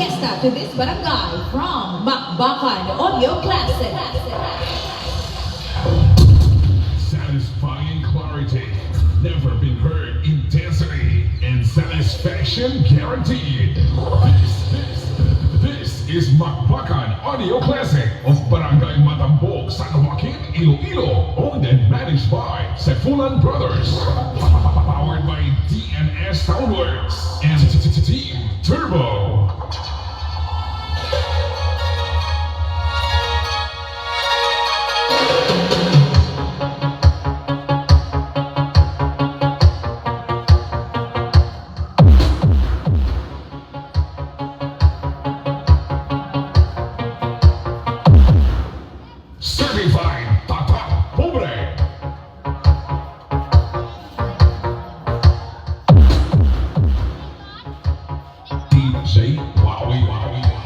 Fiesta to this barangay from Makbakan Audio Classic. Satisfying clarity, never been heard intensity, and satisfaction guaranteed. This is Makbakan Audio Classic of Barangay Matambog, San Joaquin, Iloilo, owned and managed by Sefulan Brothers, powered by DNS Soundworks and Team Turbo. Certified Tata Pobre. DJ Wowie Wowie.